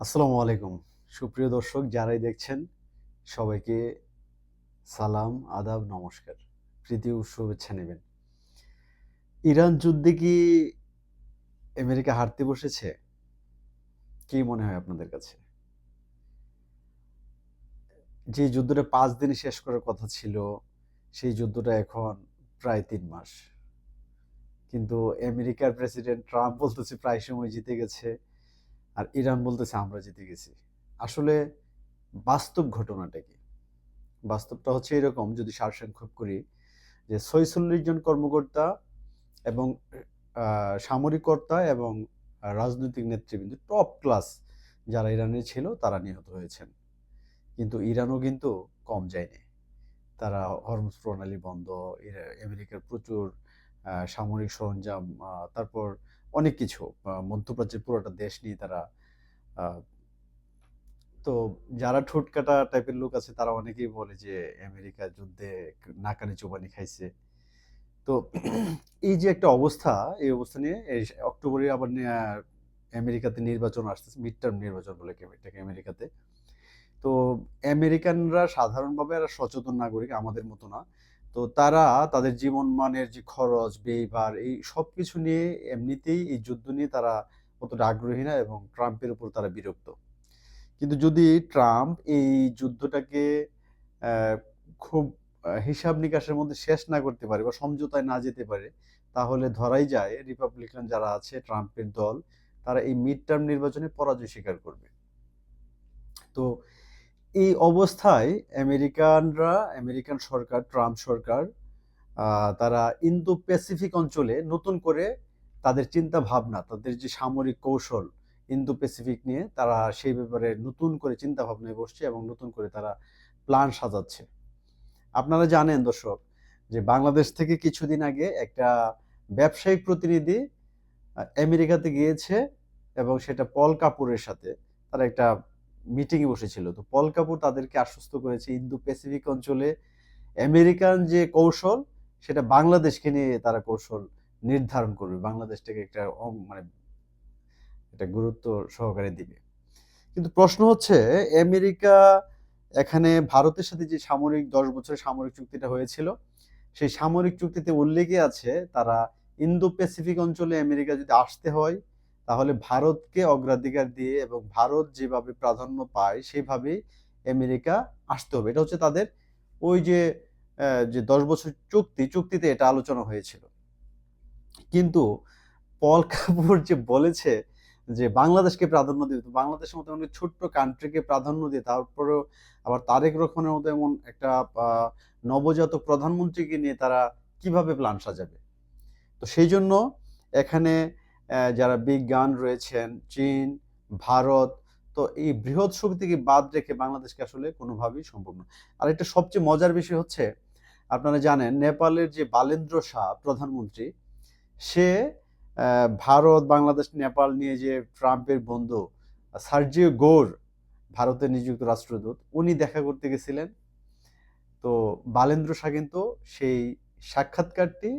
আসসালামু আলাইকুম। সুপ্রিয় দর্শক যারাই দেখছেন সবাইকে সালাম, আদাব, নমস্কার। প্রীতি ও শুভেচ্ছা নেবেন। ইরান যুদ্ধে কি আমেরিকা হারতে বসেছে? কি মনে হয় আপনাদের কাছে? যে যুদ্ধটা ৫ দিনে শেষ করার কথা ছিল, সেই যুদ্ধটা এখন প্রায় ৩ মাস। কিন্তু আমেরিকার প্রেসিডেন্ট ট্রাম্প বলতেছে প্রায় সময় জিতে গেছে, আর ইরান বলতেছে আমরা জিতে গেছি। আসলে বাস্তব ঘটনাটা কি? বাস্তবটা হচ্ছে এরকম, যদি সারসংক্ষেপ করি, যে ৪৬ জন কর্মকর্তা এবং সামরিক কর্তা এবং রাজনৈতিক নেতৃবৃন্দ টপ ক্লাস যারা ইরানের ছিল তারা নিহত হয়েছেন। কিন্তু ইরানও কিন্তু কম যায়নি। তারা হরমুজ প্রণালী বন্ধ, আমেরিকার প্রচুর সামরিক সরঞ্জাম, তারপর অনেক কিছু, মধ্যপ্রাচ্যের পুরোটা দেশ নিয়ে তারা আহ, তো যারা ঠোঁটকাটা টাইপের লোক আছে তারা অনেকেই বলে যে আমেরিকা যুদ্ধে নাকানি চোবানি খাইছে। তো এই যে একটা অবস্থা, এই অবস্থা নিয়ে এই অক্টোবরে আবার আমেরিকাতে নির্বাচন আসতেছে, মিড টার্ম নির্বাচন বলে এটাকে আমেরিকাতে। তো আমেরিকানরা সাধারণভাবে এরা সচেতন নাগরিক, আমাদের মতো না। তো তারা তাদের জীবন মানের যে খরচ, ব্যয়ভার, এই সবকিছু নিয়ে এমনিতেই এই যুদ্ধ নিয়ে তারা অতটা আগ্রহী না এবং ট্রাম্পের উপর তারা বিরক্ত। কিন্তু যদি ট্রাম্প এই যুদ্ধটাকে আহ, খুব হিসাব নিকাশের মধ্যে শেষ না করতে পারে বা সমঝোতায় না যেতে পারে, তাহলে ধরাই যায় রিপাবলিকান যারা আছে, ট্রাম্পের দল, তারা এই মিড টার্ম নির্বাচনে পরাজয় স্বীকার করবে। তো এই অবস্থায় আমেরিকান সরকার, ট্রাম্প সরকার, তারা ইন্দো প্যাসিফিক অঞ্চলে নতুন করে তাদের চিন্তা ভাবনা, তাদের যে সামরিক কৌশল ইন্দো প্যাসিফিক নিয়ে, তারা সেই ব্যাপারে নতুন করে চিন্তা ভাবনায় বসছে এবং নতুন করে তারা প্ল্যান সাজাচ্ছে। আপনারা জানেন দর্শক, যে বাংলাদেশ থেকে কিছুদিন আগে একটা ব্যবসায়িক প্রতিনিধি আমেরিকাতে গিয়েছে এবং সেটা পল কাপুরের সাথে তারা একটা মিটিংয়ে বসেছিল। তো পল কাপুর তাদেরকে আশ্বস্ত করেছে ইন্দো প্যাসিফিক অঞ্চলে আমেরিকান যে কৌশল, সেটা বাংলাদেশকে নিয়ে তারা কৌশল নির্ধারণ করবে, বাংলাদেশটাকে একটা মানে একটা গুরুত্ব সহকারে দিবে। কিন্তু প্রশ্ন হচ্ছে, আমেরিকা এখানে ভারতের সাথে যে সামরিক ১০ বছরের সামরিক চুক্তিটা হয়েছিল, সেই সামরিক চুক্তিতে উল্লেখই আছে তারা ইন্দো প্যাসিফিক অঞ্চলে আমেরিকা যদি আসতে হয় তাহলে ভারতকে অগ্রাধিকার দিয়ে এবং ভারত যেভাবে প্রাধান্য পায় সেভাবেই আমেরিকা আসতে হবে। এটা হচ্ছে তাদের ওই যে যে ১০ বছর চুক্তিতে এটা আলোচনা হয়েছিল। কিন্তু পল কাপুর যে বলেছে যে বাংলাদেশকে প্রাধান্য দিবে, তো বাংলাদেশের মতো অনেক ছোট্ট কান্ট্রিকে প্রাধান্য দিয়ে তারপরেও আবার তারেক রহমানের মতো এমন একটা নবজাতক প্রধানমন্ত্রীকে নিয়ে তারা কিভাবে প্ল্যান সাজাবে? তো সেই জন্য এখানে যারা বিজ্ঞান রয়েছেন, চীন, ভারত, তো এই বৃহৎ শক্তিকে বাদ রেখে বাংলাদেশকে আসলে কোনোভাবেই সম্ভব না। আর একটা সবচেয়ে মজার বিষয় হচ্ছে, আপনারা জানেন নেপালের যে বালেন্দ্র শাহ প্রধানমন্ত্রী, সে ভারত, বাংলাদেশ, নেপাল নিয়ে যে ট্রাম্পের বন্ধু সার্জিও গোর, ভারতের নিযুক্ত রাষ্ট্রদূত, উনি দেখা করতে গেছিলেন। তো বালেন্দ্র শাহ কিন্তু সেই সাক্ষাৎকারটি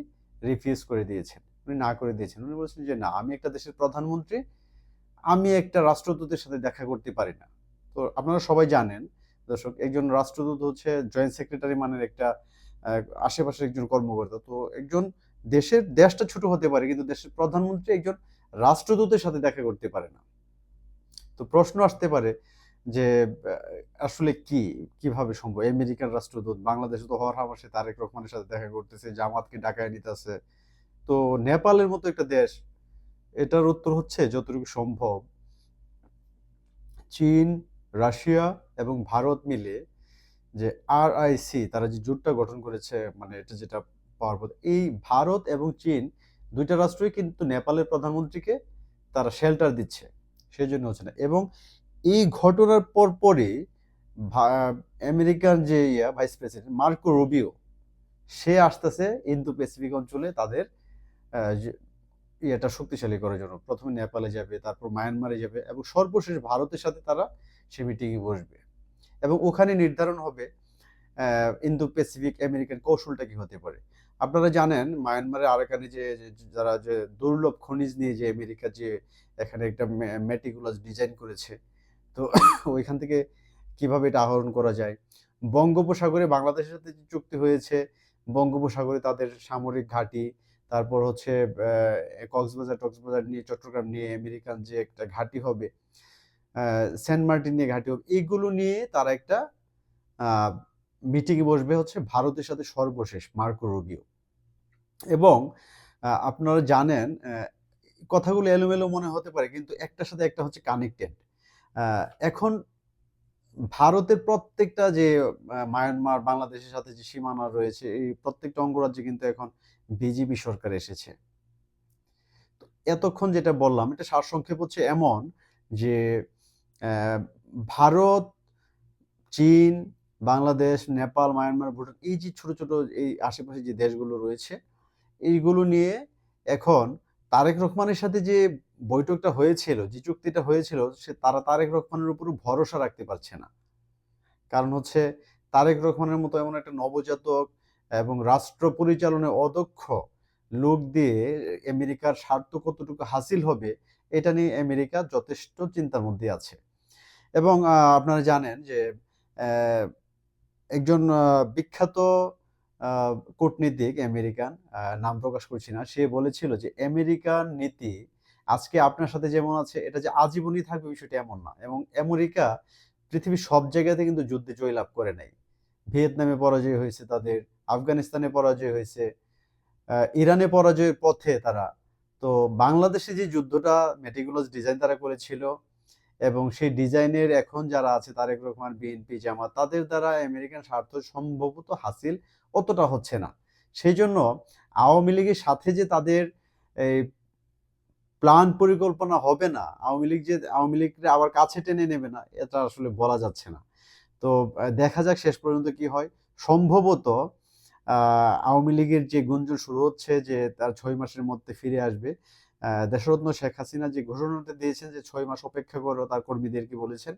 রিফিউজ করে দিয়েছেন, উনি না করে দিয়েছেন। উনি বলছেন যে না, আমি একটা দেশের প্রধানমন্ত্রী, আমি একটা রাষ্ট্রদূতের সাথে দেখা করতে পারি না। তো আপনারা সবাই জানেন দর্শক, একজন রাষ্ট্রদূত হচ্ছে জয়েন্ট সেক্রেটারি মানের একটা আশেপাশের একজন কর্মকর্তা। তো একজন দেশটা ছোট হতে পারে কিন্তু দেশের প্রধানমন্ত্রী একজন রাষ্ট্রদূতের সাথে দেখা করতে পারে না। তো প্রশ্ন আসতে পারে যে আসলে কিভাবে সম্ভব? আমেরিকান রাষ্ট্রদূত বাংলাদেশে তো হওয়ার হামেশা তারেক রহমানের সাথে দেখা করতেছে, জামাতকে ডাকায় নিতেছে। তো নেপালের মতো একটা দেশ, এটার উত্তর হচ্ছে যতটুকু সম্ভব চীন, রাশিয়া এবং ভারত মিলে যে RIC, তারা যে জোটটা গঠন করেছে, মানে এটা যেটা পাওয়ার পর, এই ভারত এবং চীন দুইটা রাষ্ট্রই কিন্তু নেপালের প্রধানমন্ত্রীকে তারা শেল্টার দিচ্ছে, সেই জন্য হচ্ছে না। এবং এই ঘটনার পরপরই আমেরিকান যে ভাইস প্রেসিডেন্ট মার্কো রুবিও, সে আসতেছে ইন্দো প্যাসিফিক অঞ্চলে তাদের এটা শক্তিশালী করার জন্য। প্রথমে নেপালে যাবে, তারপর মায়ানমারে যাবে এবং সর্বশেষ ভারতের সাথে তারা সে মিটিংয়ে বসবে এবং ওখানে নির্ধারণ হবে ইন্দো প্যাসিফিক আমেরিকান কৌশলটা কি হতে পারে। আপনারা জানেন মায়ানমারের আরাকানে যারা যে দুর্লভ খনিজ নিয়ে যে আমেরিকা যে এখানে একটা মেটিকুলাস ডিজাইন করেছে, তো ওইখান থেকে কিভাবে এটা আহরণ করা যায়। বঙ্গোপসাগরে বাংলাদেশের সাথে যে চুক্তি হয়েছে, বঙ্গোপসাগরে তাদের সামরিক ঘাঁটি, তারপর হচ্ছে কক্সবাজার নিয়ে, চট্টগ্রাম নিয়ে আমেরিকান যে একটা ঘাঁটি হবে, সেন্ট মার্টিন নিয়ে ঘাঁটি হবে, এগুলো নিয়ে তারা একটা মিটিংয়ে বসবে হচ্ছে ভারতের সাথে সর্বশেষ মার্কো রুবিও। এবং আপনারা জানেন, কথাগুলো এলোমেলো মনে হতে পারে কিন্তু একটার সাথে একটা হচ্ছে কানেক্টেড। এখন ভারতের প্রত্যেকটা যে মায়ানমার, বাংলাদেশের সাথে যে সীমানা রয়েছে, এই প্রত্যেকটা অঙ্গরাজ্যে কিন্তু এখন বিজেপি সরকার এসেছে। তো এতক্ষণ যেটা বললাম, এটা সারসংক্ষেপ হচ্ছে এমন যে ভারত, চীন, বাংলাদেশ, নেপাল, মায়ানমার, ভুটান, এই যে ছোট ছোট এই আশেপাশে যে দেশগুলো রয়েছে, এইগুলো নিয়ে এখন তারেক রহমানের সাথে যে বৈঠকটা হয়েছিল, যে চুক্তিটা হয়েছিল, তারা তারেক রহমানের উপর ভরসা রাখতে পারছে না। কারণ হচ্ছে তারেক রহমানের মতো এমন একটা নবজাতক এবং রাষ্ট্র পরিচালনায় অদক্ষ লোক দিয়ে আমেরিকার স্বার্থ কতটুকু হাসিল হবে, এটা নিয়ে আমেরিকা যথেষ্ট চিন্তার মধ্যে আছে। এবং আপনারা জানেন যে একজন বিখ্যাত কূটনীতিক আমেরিকান, নাম প্রকাশ করছি না, সে বলেছিল যে আমেরিকান নীতি আজকে আপনার সাথে যেমন আছে, এটা যে আজীবনই থাকবে বিষয়টা এমন না। এবং আমেরিকা পৃথিবীর সব জায়গাতে কিন্তু যুদ্ধে জয়লাভ করে নাই। ভিয়েতনামে পরাজয় হয়েছে তাদের, আফগানিস্তানে পরাজয় হয়েছে, ইরানে পরাজয়ের পথে তারা। তো বাংলাদেশে যে যুদ্ধটা মেটিকুলাস ডিজাইন তারা করেছিল, এবং সেই ডিজাইনের এখন যারা আছে, তারেক রহমান, বিএনপি, জামাত, তাদের দ্বারা আমেরিকান স্বার্থ সম্ভবত হাসিল অতটা হচ্ছে না। সেই জন্য আওয়ামী লীগের সাথে যে তাদের এই প্ল্যান পরিকল্পনা হবে না, আওয়ামী লীগকে আবার কাছে টেনে নেবে না, এটা আসলে বলা যাচ্ছে না। তো দেখা যাক শেষ পর্যন্ত কি হয়। সম্ভবত আওয়ামী লীগের যে গুঞ্জন শুরু হচ্ছে যে তার 6 মাসের মধ্যে ফিরে আসবে। দেশরত্ন শেখ হাসিনা যে ঘোষণাটা দিয়েছেন যে 6 মাস অপেক্ষা করো, তার কর্মীদেরকে বলেছেন।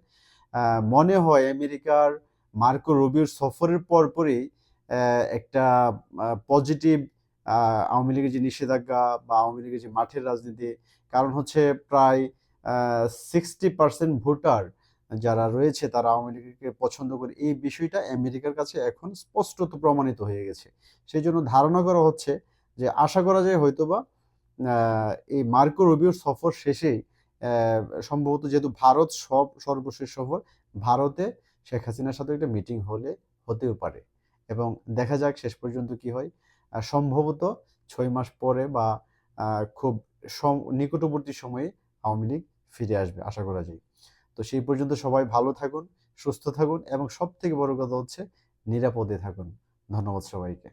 মনে হয় আমেরিকার মার্কো রুবিওর সফরের পরপরই একটা পজিটিভ আওয়ামী লীগের যে নিষেধাজ্ঞা বা আওয়ামী লীগের যে মাঠের রাজনীতি, কারণ হচ্ছে প্রায় 60% ভোটার যারা রয়েছে তারা আওয়ামী লীগকে পছন্দ করে, এই বিষয়টা আমেরিকার কাছে এখন স্পষ্টত প্রমাণিত হয়ে গেছে। সেই জন্য ধারণা করা হচ্ছে যে আশা করা যায় হয়তোবা এই মার্কো রুবিওর সফর শেষেই সম্ভবত, যেহেতু ভারত সর্বশেষ সফর, ভারতে শেখ হাসিনার সাথে একটা মিটিং হতেও পারে। এবং দেখা যাক শেষ পর্যন্ত কি হয়। সম্ভবত 6 মাস পরে বা খুব নিকটবর্তী সময়ে আওয়ামী লীগ ফিরে আসবে, আশা করা যায়। তো সেই পর্যন্ত সবাই ভালো থাকুন, সুস্থ থাকুন এবং সবথেকে বড় কথা হচ্ছে নিরাপদে থাকুন। ধন্যবাদ সবাইকে।